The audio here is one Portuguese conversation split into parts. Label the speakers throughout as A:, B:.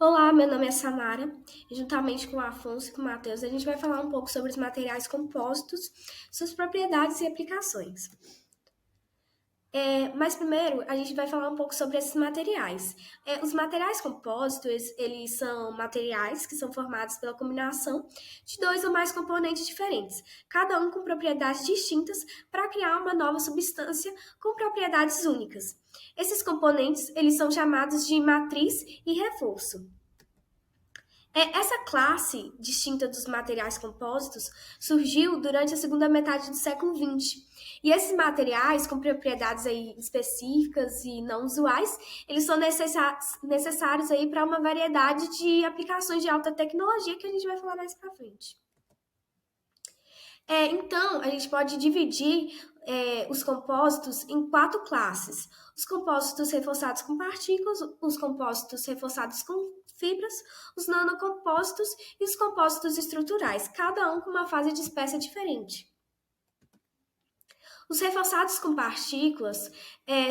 A: Olá, meu nome é Samara e juntamente com o Afonso e com o Matheus a gente vai falar um pouco sobre os materiais compostos, suas propriedades e aplicações. Mas primeiro a gente vai falar um pouco sobre esses materiais. Os materiais compostos, eles são materiais que são formados pela combinação de dois ou mais componentes diferentes, cada um com propriedades distintas para criar uma nova substância com propriedades únicas. Esses componentes, eles são chamados de matriz e reforço. Essa classe distinta dos materiais compostos surgiu durante a segunda metade do século XX. E esses materiais, com propriedades aí específicas e não usuais, eles são necessários aí para uma variedade de aplicações de alta tecnologia que a gente vai falar mais para frente. Então, a gente pode dividir os compostos em quatro classes: os compostos reforçados com partículas, os compostos reforçados com fibras, os nanocompostos e os compostos estruturais, cada um com uma fase de espécie diferente. Os reforçados com partículas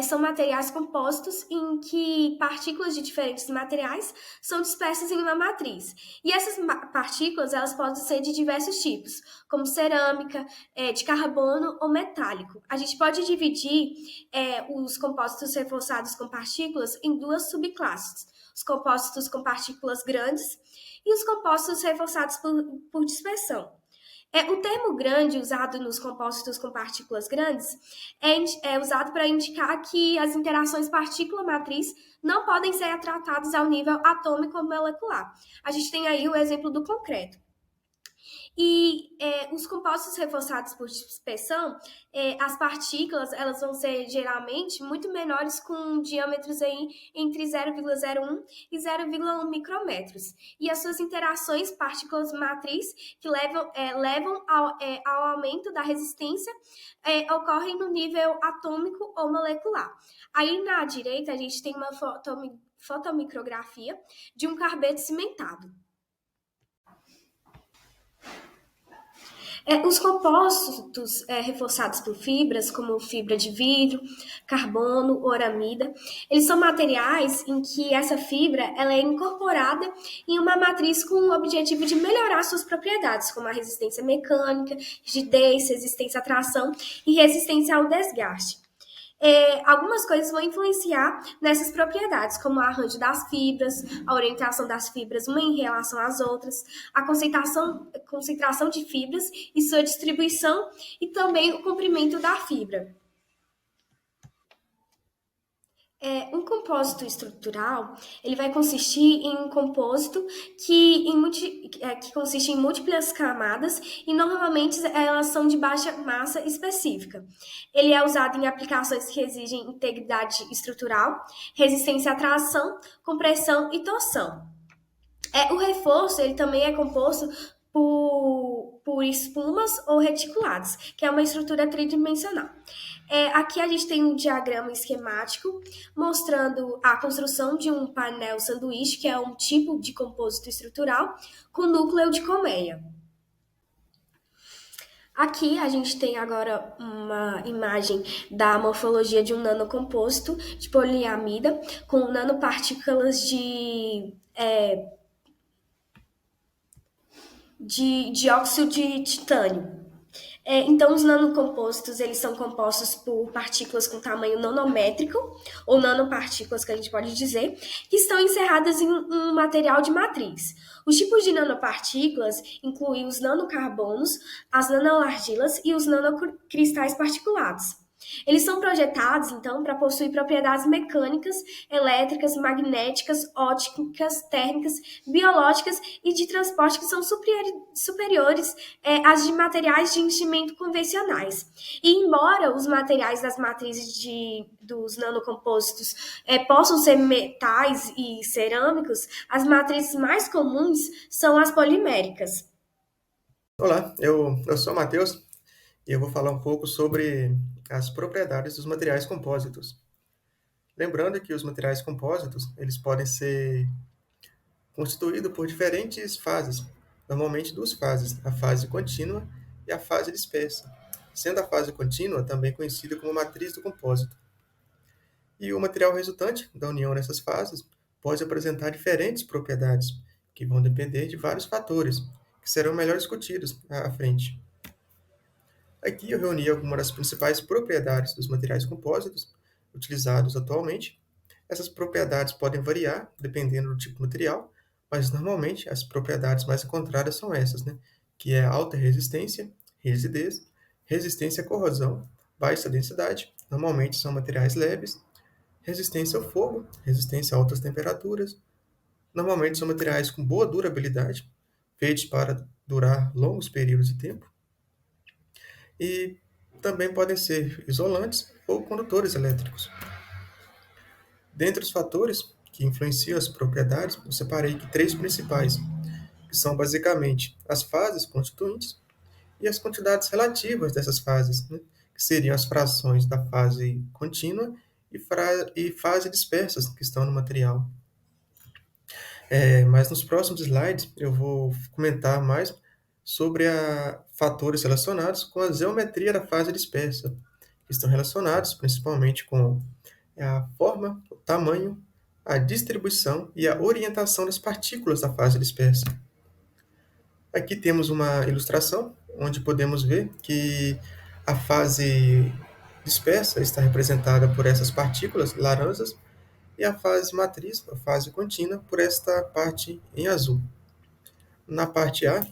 A: são materiais compostos em que partículas de diferentes materiais são dispersas em uma matriz. E essas partículas elas podem ser de diversos tipos, como cerâmica, de carbono ou metálico. A gente pode dividir os compostos reforçados com partículas em duas subclasses: os compostos com partículas grandes e os compostos reforçados por dispersão. O termo grande usado nos compostos com partículas grandes é usado para indicar que as interações partícula-matriz não podem ser tratadas ao nível atômico ou molecular. A gente tem aí o exemplo do concreto. E os compostos reforçados por dispersão, as partículas elas vão ser geralmente muito menores, com diâmetros aí entre 0,01 e 0,1 micrômetros. E as suas interações partículas-matriz que levam ao aumento da resistência ocorrem no nível atômico ou molecular. Aí na direita a gente tem uma fotomicrografia de um carbeto cimentado. Os compostos reforçados por fibras, como fibra de vidro, carbono, oramida, eles são materiais em que essa fibra ela é incorporada em uma matriz com o objetivo de melhorar suas propriedades, como a resistência mecânica, rigidez, resistência à tração e resistência ao desgaste. Algumas coisas vão influenciar nessas propriedades, como o arranjo das fibras, a orientação das fibras uma em relação às outras, a concentração de fibras e sua distribuição, e também o comprimento da fibra. Um compósito estrutural, ele vai consistir em um compósito que consiste em múltiplas camadas e normalmente elas são de baixa massa específica. Ele é usado em aplicações que exigem integridade estrutural, resistência à tração, compressão e torção. O reforço, ele também é composto por espumas ou reticulados, que é uma estrutura tridimensional. Aqui a gente tem um diagrama esquemático mostrando a construção de um painel sanduíche, que é um tipo de compósito estrutural, com núcleo de colmeia. Aqui a gente tem agora uma imagem da morfologia de um nanocomposto de poliamida com nanopartículas de dióxido de titânio. Então, os nanocompostos, eles são compostos por partículas com tamanho nanométrico, ou nanopartículas, que a gente pode dizer, que estão encerradas em um material de matriz. Os tipos de nanopartículas incluem os nanocarbonos, as nanoargilas e os nanocristais particulados. Eles são projetados, então, para possuir propriedades mecânicas, elétricas, magnéticas, ópticas, térmicas, biológicas e de transporte que são superiores às de materiais de enchimento convencionais. E embora os materiais das matrizes dos nanocompostos possam ser metais e cerâmicos, as matrizes mais comuns são as poliméricas.
B: Olá, eu sou o Matheus e eu vou falar um pouco sobre as propriedades dos materiais compósitos. Lembrando que os materiais compósitos, eles podem ser constituídos por diferentes fases, normalmente duas fases, a fase contínua e a fase dispersa, sendo a fase contínua também conhecida como matriz do compósito. E o material resultante da união dessas fases pode apresentar diferentes propriedades, que vão depender de vários fatores, que serão melhor discutidos à frente. Aqui eu reuni algumas das principais propriedades dos materiais compósitos utilizados atualmente. Essas propriedades podem variar dependendo do tipo de material, mas normalmente as propriedades mais encontradas são essas, né? Que é alta resistência, rigidez, resistência à corrosão, baixa densidade, normalmente são materiais leves, resistência ao fogo, resistência a altas temperaturas, normalmente são materiais com boa durabilidade, feitos para durar longos períodos de tempo, e também podem ser isolantes ou condutores elétricos. Dentre os fatores que influenciam as propriedades, eu separei aqui três principais, que são basicamente as fases constituintes e as quantidades relativas dessas fases, né? Que seriam as frações da fase contínua e fase dispersas que estão no material. Mas nos próximos slides eu vou comentar mais sobre fatores relacionados com a geometria da fase dispersa, que estão relacionados principalmente com a forma, o tamanho, a distribuição e a orientação das partículas da fase dispersa. Aqui temos uma ilustração onde podemos ver que a fase dispersa está representada por essas partículas laranjas e a fase matriz, a fase contínua, por esta parte em azul. Na parte A,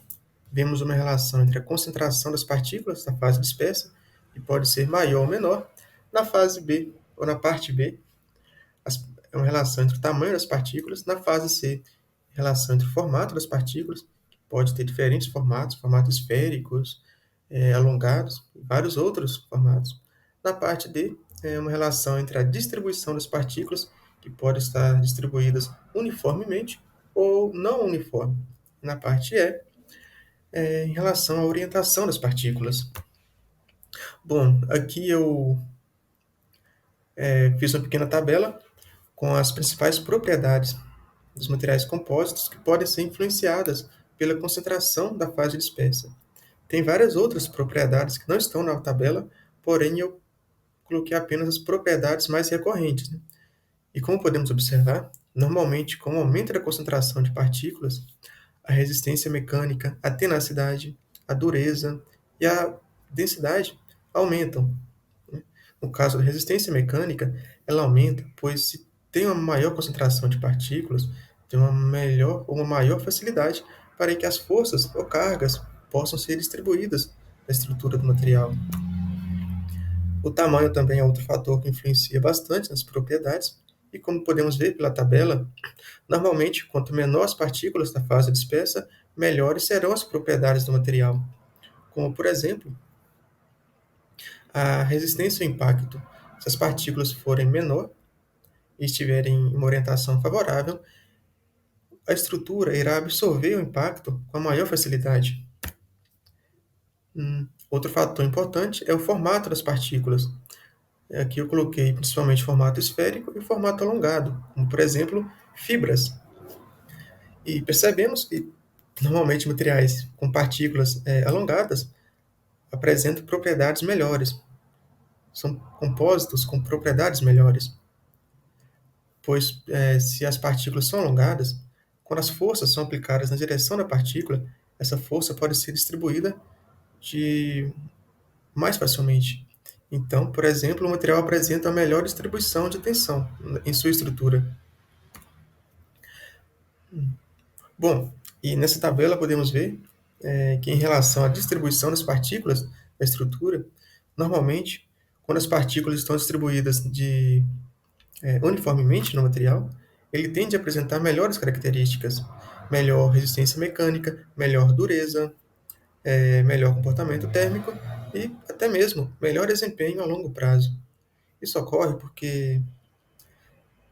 B: vemos uma relação entre a concentração das partículas da fase dispersa, que pode ser maior ou menor. Na fase B, ou na parte B, é uma relação entre o tamanho das partículas. Na fase C, relação entre o formato das partículas, que pode ter diferentes formatos esféricos, alongados, e vários outros formatos. Na parte D, é uma relação entre a distribuição das partículas, que podem estar distribuídas uniformemente ou não uniforme. Na parte E, em relação à orientação das partículas. Bom, aqui eu fiz uma pequena tabela com as principais propriedades dos materiais compósitos que podem ser influenciadas pela concentração da fase dispersa. Tem várias outras propriedades que não estão na tabela, porém eu coloquei apenas as propriedades mais recorrentes, né? E como podemos observar, normalmente com o aumento da concentração de partículas, a resistência mecânica, a tenacidade, a dureza e a densidade aumentam. No caso da resistência mecânica, ela aumenta, pois se tem uma maior concentração de partículas, tem uma maior facilidade para que as forças ou cargas possam ser distribuídas na estrutura do material. O tamanho também é outro fator que influencia bastante nas propriedades, e como podemos ver pela tabela, normalmente, quanto menor as partículas da fase dispersa, melhores serão as propriedades do material. Como, por exemplo, a resistência ao impacto. Se as partículas forem menor e estiverem em uma orientação favorável, a estrutura irá absorver o impacto com a maior facilidade. Outro fator importante é o formato das partículas. Aqui eu coloquei principalmente formato esférico e formato alongado, como por exemplo, fibras. E percebemos que normalmente materiais com partículas alongadas apresentam propriedades melhores. São compósitos com propriedades melhores. Pois se as partículas são alongadas, quando as forças são aplicadas na direção da partícula, essa força pode ser distribuída mais facilmente. Então, por exemplo, o material apresenta a melhor distribuição de tensão em sua estrutura. Bom, e nessa tabela podemos ver que em relação à distribuição das partículas da estrutura, normalmente, quando as partículas estão distribuídas uniformemente no material, ele tende a apresentar melhores características, melhor resistência mecânica, melhor dureza, melhor comportamento térmico e até mesmo melhor desempenho a longo prazo. Isso ocorre porque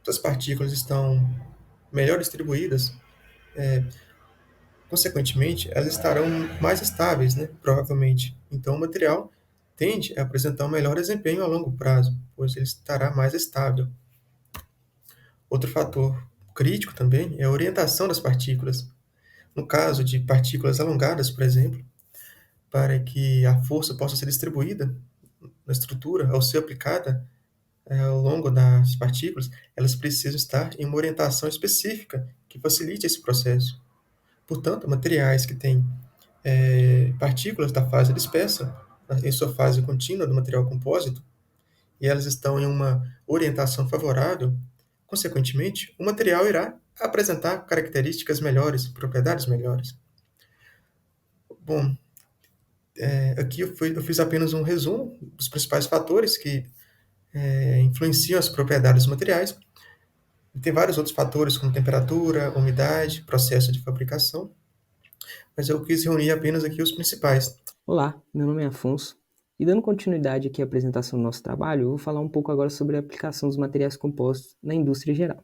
B: as partículas estão melhor distribuídas, consequentemente, elas estarão mais estáveis, né, provavelmente. Então, o material tende a apresentar um melhor desempenho a longo prazo, pois ele estará mais estável. Outro fator crítico também é a orientação das partículas. No caso de partículas alongadas, por exemplo, para que a força possa ser distribuída na estrutura ao ser aplicada, ao longo das partículas, elas precisam estar em uma orientação específica que facilite esse processo. Portanto, materiais que têm partículas da fase dispersa, em sua fase contínua do material compósito, e elas estão em uma orientação favorável, consequentemente, o material irá apresentar características melhores, propriedades melhores. Bom, aqui eu fiz apenas um resumo dos principais fatores que influenciam as propriedades dos materiais. E tem vários outros fatores, como temperatura, umidade, processo de fabricação, mas eu quis reunir apenas aqui os principais.
C: Olá, meu nome é Afonso, e dando continuidade aqui à apresentação do nosso trabalho, eu vou falar um pouco agora sobre a aplicação dos materiais compostos na indústria geral.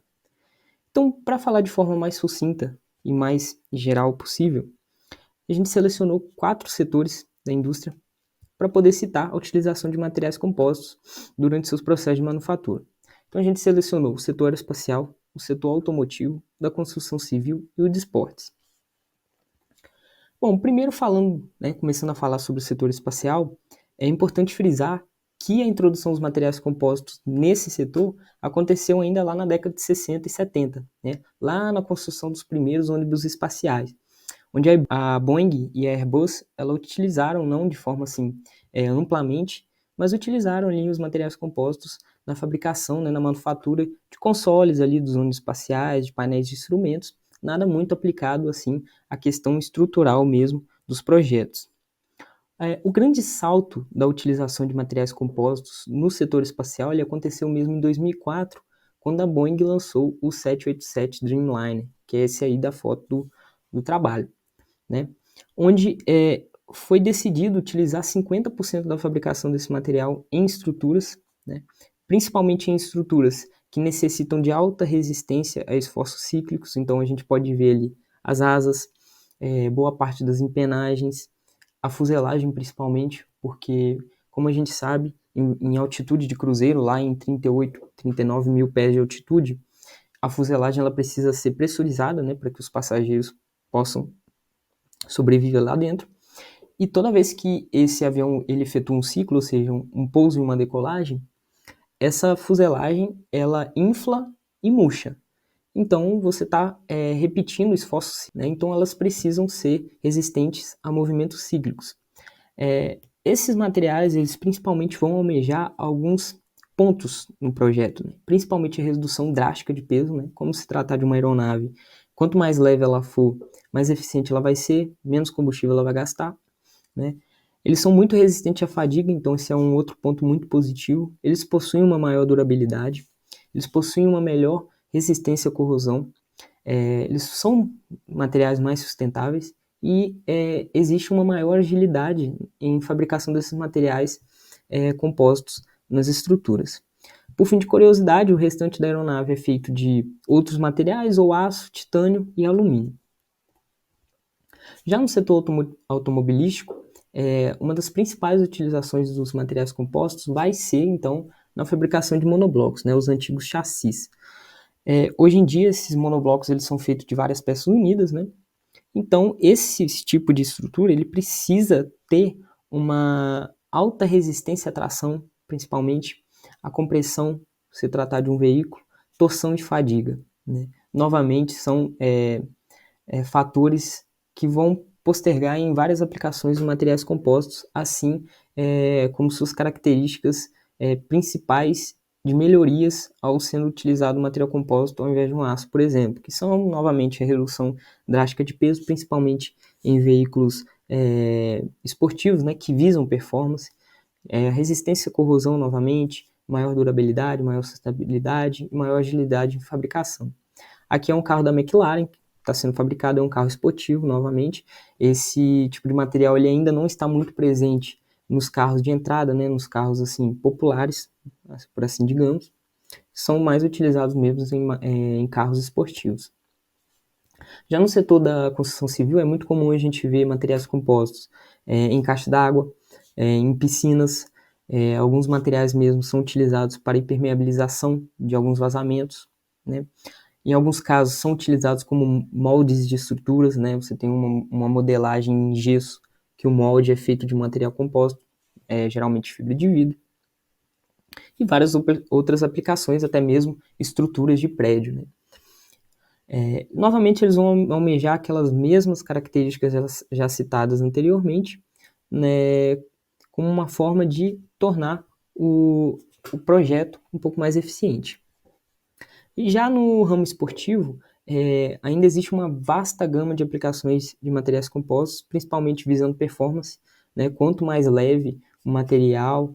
C: Então, para falar de forma mais sucinta e mais geral possível, a gente selecionou 4 setores da indústria para poder citar a utilização de materiais compostos durante seus processos de manufatura. Então, a gente selecionou o setor aeroespacial, o setor automotivo, da construção civil e o de esportes. Bom, primeiro falando, começando a falar sobre o setor espacial, é importante frisar que a introdução dos materiais compostos nesse setor aconteceu ainda lá na década de 60 e 70, lá na construção dos primeiros ônibus espaciais, onde a Boeing e a Airbus ela utilizaram, não de forma assim amplamente, mas utilizaram ali os materiais compostos na fabricação, na manufatura de consoles ali dos ônibus espaciais, de painéis de instrumentos, nada muito aplicado assim à questão estrutural mesmo dos projetos. O grande salto da utilização de materiais compostos no setor espacial ele aconteceu mesmo em 2004, quando a Boeing lançou o 787 Dreamliner, que é esse aí da foto do trabalho, onde foi decidido utilizar 50% da fabricação desse material em estruturas, principalmente em estruturas que necessitam de alta resistência a esforços cíclicos. Então a gente pode ver ali as asas, boa parte das empenagens, a fuselagem principalmente, porque como a gente sabe, em altitude de cruzeiro, lá em 38, 39 mil pés de altitude, a fuselagem ela precisa ser pressurizada, para que os passageiros possam sobreviver lá dentro. E toda vez que esse avião ele efetua um ciclo, ou seja, um pouso e uma decolagem, essa fuselagem ela infla e murcha. Então você está repetindo esforços, então elas precisam ser resistentes a movimentos cíclicos. Esses materiais eles principalmente vão almejar alguns pontos no projeto, principalmente a redução drástica de peso, como se tratar de uma aeronave. Quanto mais leve ela for, mais eficiente ela vai ser, menos combustível ela vai gastar. Eles são muito resistentes à fadiga, então esse é um outro ponto muito positivo. Eles possuem uma maior durabilidade, eles possuem uma melhor resistência à corrosão, eles são materiais mais sustentáveis e existe uma maior agilidade em fabricação desses materiais compostos nas estruturas. Por fim de curiosidade, o restante da aeronave é feito de outros materiais, ou aço, titânio e alumínio. Já no setor automobilístico, uma das principais utilizações dos materiais compostos vai ser, então, na fabricação de monoblocos, os antigos chassis. Hoje em dia, esses monoblocos eles são feitos de várias peças unidas, Então, esse tipo de estrutura ele precisa ter uma alta resistência à tração, principalmente a compressão, se tratar de um veículo, torção e fadiga. Novamente, são fatores que vão postergar em várias aplicações de materiais compostos, assim como suas características principais de melhorias ao sendo utilizado um material composto ao invés de um aço, por exemplo, que são, novamente, a redução drástica de peso, principalmente em veículos esportivos, que visam performance, resistência à corrosão, novamente, maior durabilidade, maior sustentabilidade e maior agilidade em fabricação. Aqui é um carro da McLaren, que está sendo fabricado, é um carro esportivo, novamente. Esse tipo de material ele ainda não está muito presente nos carros de entrada, nos carros assim populares, por assim digamos, são mais utilizados mesmo em carros esportivos. Já no setor da construção civil é muito comum a gente ver materiais compostos em caixa d'água, em piscinas, alguns materiais mesmo são utilizados para impermeabilização de alguns vazamentos, Em alguns casos são utilizados como moldes de estruturas, Você tem uma modelagem em gesso, que o molde é feito de material composto, geralmente fibra de vidro. e várias outras aplicações, até mesmo estruturas de prédio, né? Novamente, eles vão almejar aquelas mesmas características já citadas anteriormente, né, como uma forma de tornar o projeto um pouco mais eficiente. E já no ramo esportivo, ainda existe uma vasta gama de aplicações de materiais compostos, principalmente visando performance, né? Quanto mais leve o material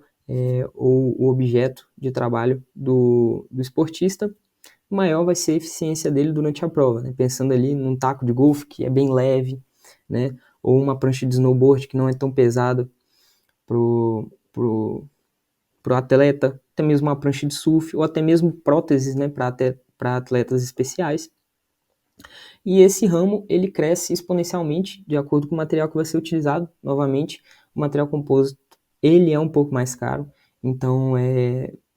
C: ou o objeto de trabalho do esportista, maior vai ser a eficiência dele durante a prova, né? Pensando ali num taco de golfe que é bem leve, né? Ou uma prancha de snowboard que não é tão pesada pro atleta, até mesmo uma prancha de surf, ou até mesmo próteses, né, para atletas especiais. E esse ramo, ele cresce exponencialmente de acordo com o material que vai ser utilizado. Novamente, o material composto, ele é um pouco mais caro, então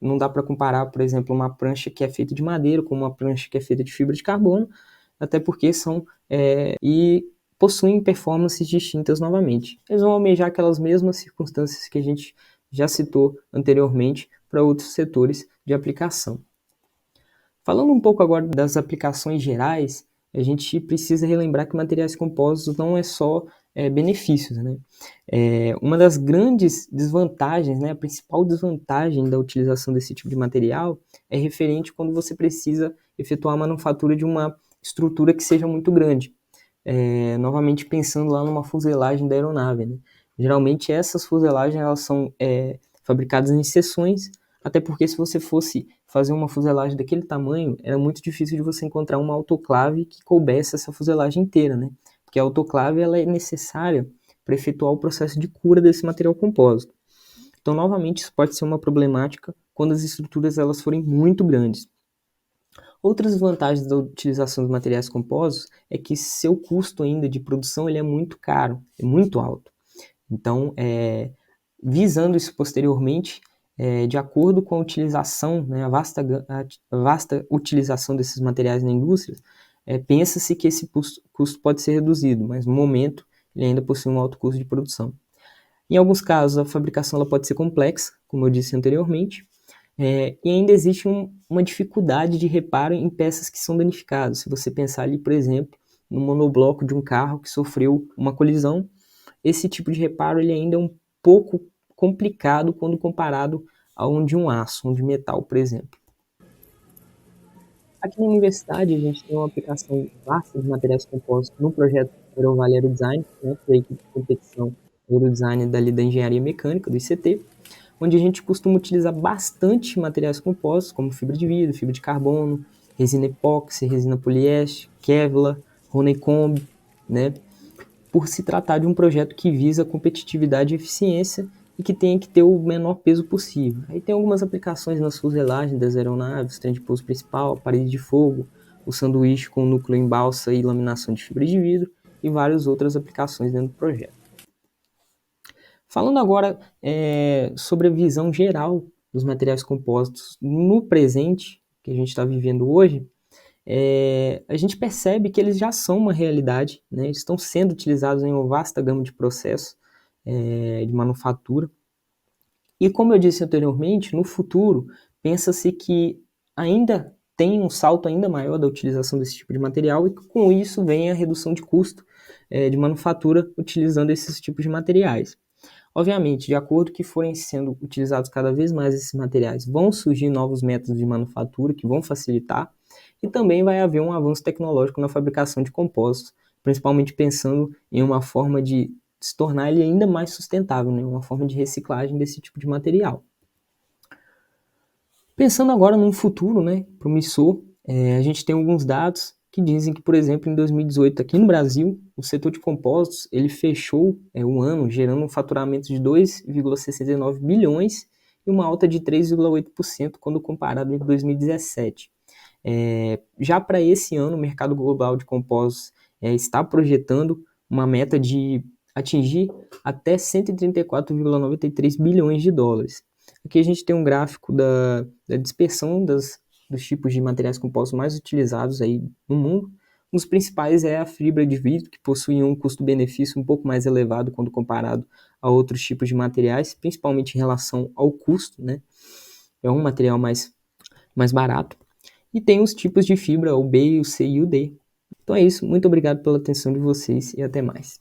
C: não dá para comparar, por exemplo, uma prancha que é feita de madeira com uma prancha que é feita de fibra de carbono, até porque são e possuem performances distintas novamente. Eles vão almejar aquelas mesmas circunstâncias que a gente já citou anteriormente para outros setores de aplicação. Falando um pouco agora das aplicações gerais, a gente precisa relembrar que materiais compostos não é só benefícios, né? Uma das grandes desvantagens, né, a principal desvantagem da utilização desse tipo de material é referente quando você precisa efetuar a manufatura de uma estrutura que seja muito grande. Novamente pensando lá numa fuselagem da aeronave, né? Geralmente essas fuselagens elas são fabricadas em seções, até porque se você fosse fazer uma fuselagem daquele tamanho, era muito difícil de você encontrar uma autoclave que coubesse essa fuselagem inteira, né? Porque a autoclave ela é necessária para efetuar o processo de cura desse material compósito. Então, novamente, isso pode ser uma problemática quando as estruturas elas forem muito grandes. Outras vantagens da utilização dos materiais compostos é que seu custo ainda de produção ele é muito caro, é muito alto. Então, visando isso posteriormente, de acordo com a utilização, né, a vasta utilização desses materiais na indústria, pensa-se que esse custo pode ser reduzido, mas no momento ele ainda possui um alto custo de produção. Em alguns casos, a fabricação ela pode ser complexa, como eu disse anteriormente, e ainda existe uma dificuldade de reparo em peças que são danificadas. Se você pensar ali, por exemplo, no monobloco de um carro que sofreu uma colisão, esse tipo de reparo ele ainda é um pouco complicado quando comparado a um de um aço, um de metal, por exemplo. Aqui na universidade, a gente tem uma aplicação vasta de materiais compostos no projeto Aerovale Aerodesign, né, que é a equipe de competição Aerodesign dali da Engenharia Mecânica, do ICT, onde a gente costuma utilizar bastante materiais compostos, como fibra de vidro, fibra de carbono, resina epóxi, resina poliéster, Kevlar, Honeycomb, né, por se tratar de um projeto que visa competitividade e eficiência e que tenha que ter o menor peso possível. Aí tem algumas aplicações nas fuselagens das aeronaves, trem de pouso principal, parede de fogo, o sanduíche com núcleo em balsa e laminação de fibra de vidro e várias outras aplicações dentro do projeto. Falando agora sobre a visão geral dos materiais compostos no presente, que a gente está vivendo hoje, a gente percebe que eles já são uma realidade, né? Eles estão sendo utilizados em uma vasta gama de processos de manufatura. E como eu disse anteriormente, no futuro, pensa-se que ainda tem um salto ainda maior da utilização desse tipo de material e com isso vem a redução de custo de manufatura utilizando esses tipos de materiais. Obviamente, de acordo que forem sendo utilizados cada vez mais esses materiais, vão surgir novos métodos de manufatura que vão facilitar e também vai haver um avanço tecnológico na fabricação de compostos, principalmente pensando em uma forma de se tornar ele ainda mais sustentável, né? Uma forma de reciclagem desse tipo de material. Pensando agora num futuro, né, promissor, a gente tem alguns dados que dizem que, por exemplo, em 2018, aqui no Brasil, o setor de compostos ele fechou o ano gerando um faturamento de 2,69 bilhões e uma alta de 3,8% quando comparado com 2017. Já para esse ano, o mercado global de compostos está projetando uma meta de atingir até 134,93 bilhões de dólares. Aqui a gente tem um gráfico da dispersão dos tipos de materiais compostos mais utilizados aí no mundo. Um dos principais é a fibra de vidro, que possui um custo-benefício um pouco mais elevado quando comparado a outros tipos de materiais, principalmente em relação ao custo, né? é um material mais barato. E tem os tipos de fibra, o B, o C e o D. Então é isso, muito obrigado pela atenção de vocês e até mais.